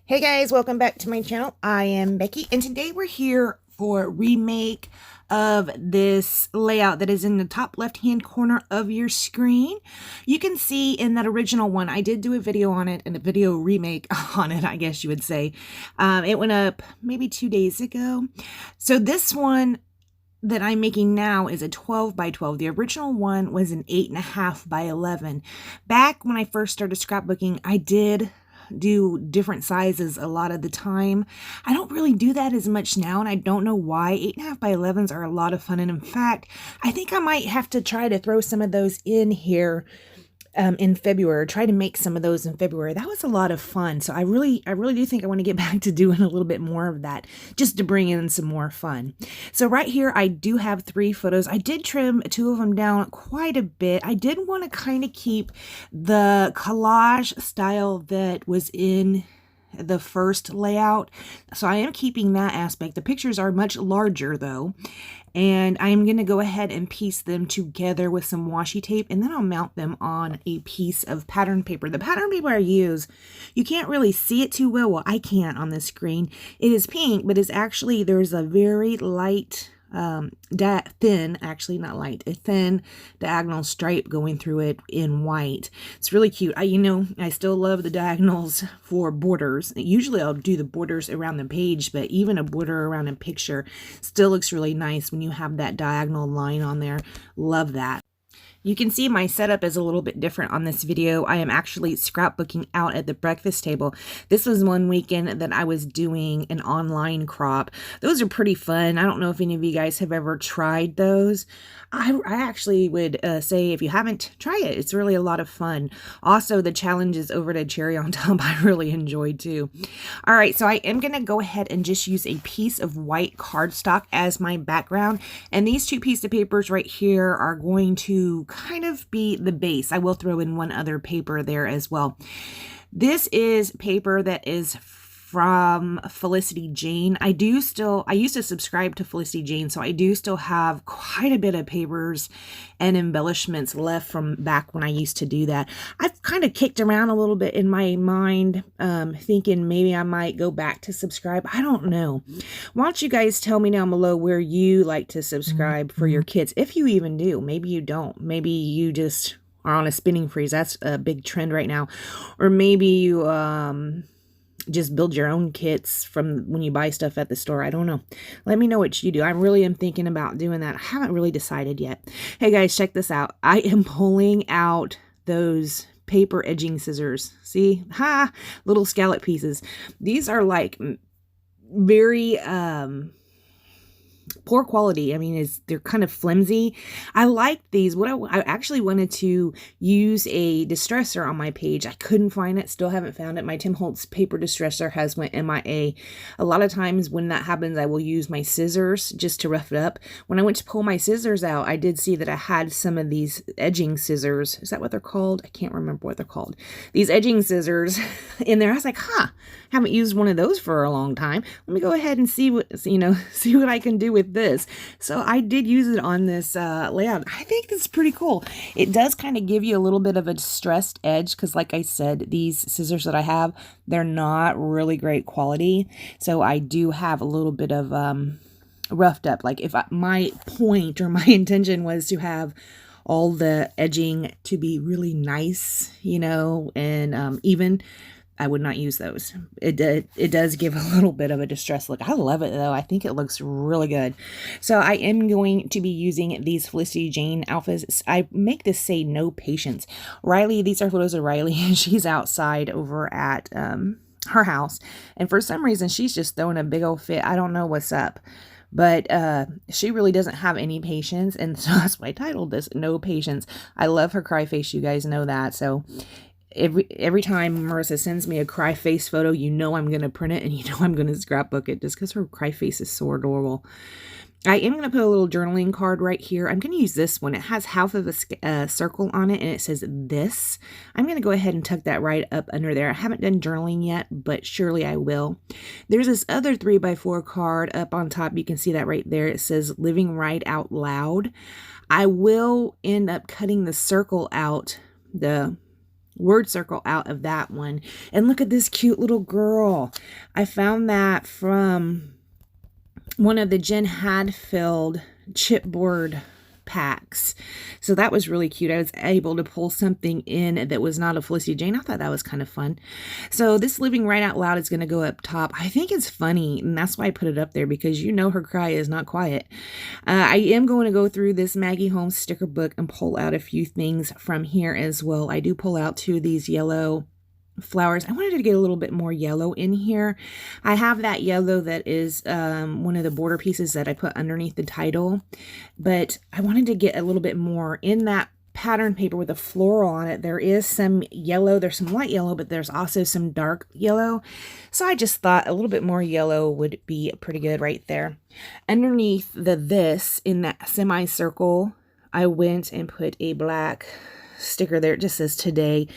Hey guys, welcome back to my channel. I am Becky, and today we're here for a remake of this layout that is in the top left hand corner of your screen. You can see in that original one, I did do a video on it and a video remake on it, I guess you would say. It went up maybe 2 days ago. So this one that I'm making now is a 12 by 12. The original one was an 8.5 by 11. Back when I first started scrapbooking, I did do different sizes a lot of the time. I don't really do that as much now, and I don't know why. 8.5 by 11s are a lot of fun, and in fact, I think I might have to try to throw some of those in here in February. Try to make some of those in February. That was a lot of fun. So I really do think I want to get back to doing a little bit more of that, just to bring in some more fun. So right here, I do have 3 photos. I did trim 2 of them down quite a bit. I did want to kind of keep the collage style that was in the first layout. So I am keeping that aspect. The pictures are much larger though. And I'm going to go ahead and piece them together with some washi tape, and then I'll mount them on a piece of pattern paper. The pattern paper I use, you can't really see it too well. Well, I can't on this screen. It is pink, but it's actually, there's a very light, thin, actually not light, a thin diagonal stripe going through it in white. It's really cute. I still love the diagonals for borders. Usually I'll do the borders around the page, but even a border around a picture still looks really nice when you have that diagonal line on there. Love that. You can see my setup is a little bit different on this video. I am actually scrapbooking out at the breakfast table. This was one weekend that I was doing an online crop. Those are pretty fun. I don't know if any of you guys have ever tried those. I actually would say if you haven't, try it. It's really a lot of fun. Also, the challenges over to Cherry on Top I really enjoyed too. All right, so I am going to go ahead and just use a piece of white cardstock as my background. And these 2 pieces of papers right here are going to kind of be the base. I will throw in one other paper there as well. This is paper that is from Felicity Jane. I used to subscribe to Felicity Jane, so I do still have quite a bit of papers and embellishments left from back when I used to do that. I've kind of kicked around a little bit in my mind, thinking maybe I might go back to subscribe. I don't know. Why don't you guys tell me down below where you like to subscribe for your kids, if you even do. Maybe you don't. Maybe you just are on a spinning freeze. That's a big trend right now. Or maybe you just build your own kits from when you buy stuff at the store. I don't know. Let me know what you do. I really am thinking about doing that. I haven't really decided yet. Hey guys, check this out. I am pulling out those paper edging scissors. See? Ha! Little scallop pieces. These are like very poor quality. I mean, they're kind of flimsy. I like these. I actually wanted to use a distressor on my page. I couldn't find it. Still haven't found it. My Tim Holtz paper distressor has went MIA. A lot of times when that happens, I will use my scissors just to rough it up. When I went to pull my scissors out, I did see that I had some of these edging scissors. Is that what they're called? I can't remember what they're called. These edging scissors in there. I was like, haven't used one of those for a long time. Let me go ahead and see what I can do with this. So I did use it on this layout. I think this is pretty cool. It does kind of give you a little bit of a distressed edge because, like I said, these scissors that I have, they're not really great quality. So I do have a little bit of roughed up. Like if my point or my intention was to have all the edging to be really nice, and even, I would not use those. It does give a little bit of a distressed look. I love it though. I think it looks really good. So I am going to be using these Felicity Jane alphas. I make this say no patience. Riley, these are photos of Riley, and she's outside over at her house. And for some reason, she's just throwing a big old fit. I don't know what's up. But she really doesn't have any patience. And so that's why I titled this No Patience. I love her cry face. You guys know that. So every time Marissa sends me a cry face photo, I'm going to print it, and I'm going to scrapbook it just because her cry face is so adorable. I am going to put a little journaling card right here. I'm going to use this one. It has half of a circle on it, and it says this. I'm going to go ahead and tuck that right up under there. I haven't done journaling yet, but surely I will. There's this other 3x4 card up on top. You can see that right there. It says Living Right Out Loud. I will end up cutting the circle out, the word circle out of that one. And look at this cute little girl. I found that from one of the Jen Hadfield chipboard packs. So that was really cute. I was able to pull something in that was not a Felicity Jane. I thought that was kind of fun. So this Living Right Out Loud is going to go up top. I think it's funny, and that's why I put it up there, because you know her cry is not quiet. I am going to go through this Maggie Holmes sticker book and pull out a few things from here as well. I do pull out 2 of these yellow flowers. I wanted to get a little bit more yellow in here. I have that yellow that is one of the border pieces that I put underneath the title, but I wanted to get a little bit more in that pattern paper with a floral on it. There is some yellow, there's some light yellow, but there's also some dark yellow. So I just thought a little bit more yellow would be pretty good right there. Underneath the this in that semicircle, I went and put a black sticker there. It just says today.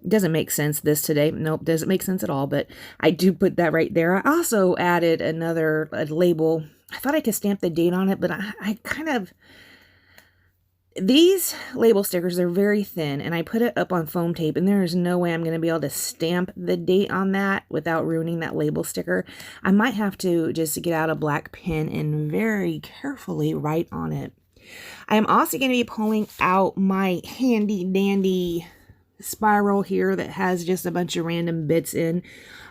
Doesn't make sense, this today. Nope, doesn't make sense at all, but I do put that right there. I also added another label. I thought I could stamp the date on it, but I kind of, these label stickers are very thin, and I put it up on foam tape, and there is no way I'm going to be able to stamp the date on that without ruining that label sticker. I might have to just get out a black pen and very carefully write on it. I am also going to be pulling out my handy dandy spiral here that has just a bunch of random bits in.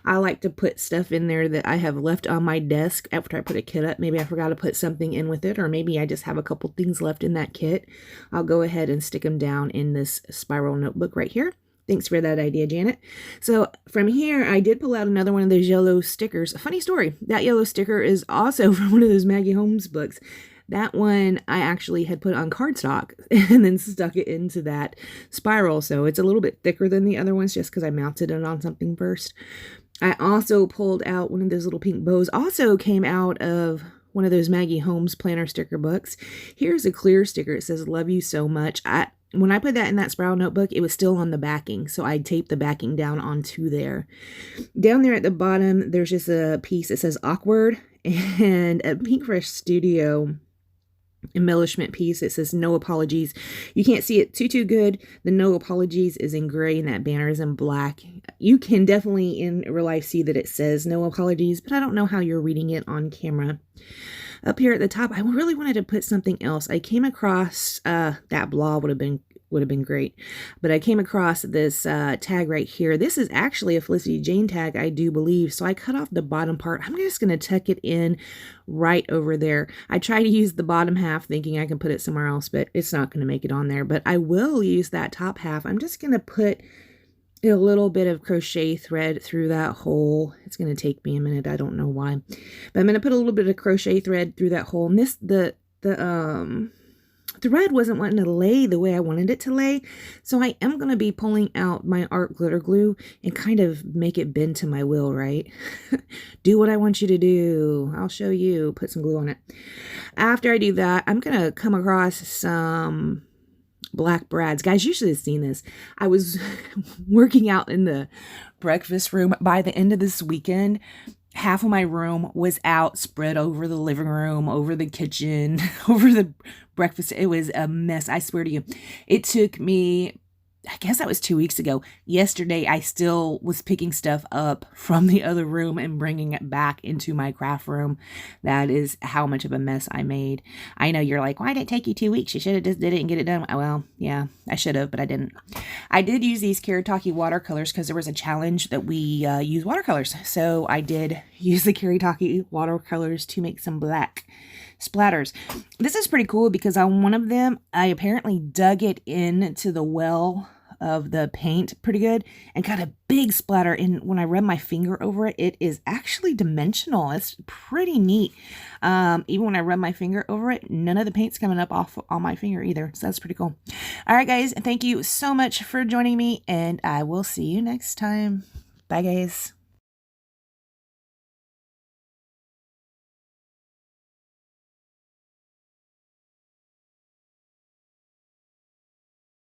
I like to put stuff in there that I have left on my desk after I put a kit up. Maybe I forgot to put something in with it, or maybe I just have a couple things left in that kit. I'll go ahead and stick them down in this spiral notebook right here. Thanks for that idea, Janet. So from here, I did pull out another one of those yellow stickers. A funny story, that yellow sticker is also from one of those Maggie Holmes books. That one I actually had put on cardstock and then stuck it into that spiral. So it's a little bit thicker than the other ones just because I mounted it on something first. I also pulled out one of those little pink bows. Also came out of one of those Maggie Holmes planner sticker books. Here's a clear sticker. It says, "Love you so much." When I put that in that spiral notebook, it was still on the backing. So I taped the backing down onto there. Down there at the bottom, there's just a piece that says awkward and a Pink Fresh Studio embellishment piece. It says no apologies. You can't see it too good. The no apologies is in gray and that banner is in black. You can definitely in real life see that it says no apologies, but I don't know how you're reading it on camera. Up here at the top, I really wanted to put something else. I came across that blah would have been great, but I came across this tag right here. This is actually a Felicity Jane tag, I do believe. So I cut off the bottom part. I'm just going to tuck it in right over there. I try to use the bottom half thinking I can put it somewhere else, but it's not going to make it on there. But I will use that top half. I'm just going to put a little bit of crochet thread through that hole. It's going to take me a minute. I don't know why, but I'm going to put a little bit of crochet thread through that hole. And this, the thread wasn't wanting to lay the way I wanted it to lay. So I am going to be pulling out my art glitter glue and kind of make it bend to my will, right? Do what I want you to do. I'll show you. Put some glue on it. After I do that, I'm going to come across some black brads. Guys, you should have seen this. I was working out in the breakfast room. By the end of this weekend, half of my room was out, spread over the living room, over the kitchen, over the breakfast. It was a mess. I swear to you. It took me, I guess that was 2 weeks ago. Yesterday, I still was picking stuff up from the other room and bringing it back into my craft room. That is how much of a mess I made. I know you're like, why did it take you 2 weeks? You should have just did it and get it done. Well, yeah, I should have, but I didn't. I did use these Karitake watercolors because there was a challenge that we use watercolors. So I did use the Karitake watercolors to make some black splatters. This is pretty cool because on one of them, I apparently dug it into the well of the paint pretty good and got a big splatter. And when I rub my finger over it, it is actually dimensional. It's pretty neat. Even when I rub my finger over it, none of the paint's coming up off on my finger either. So that's pretty cool. All right, guys. Thank you so much for joining me, and I will see you next time. Bye, guys.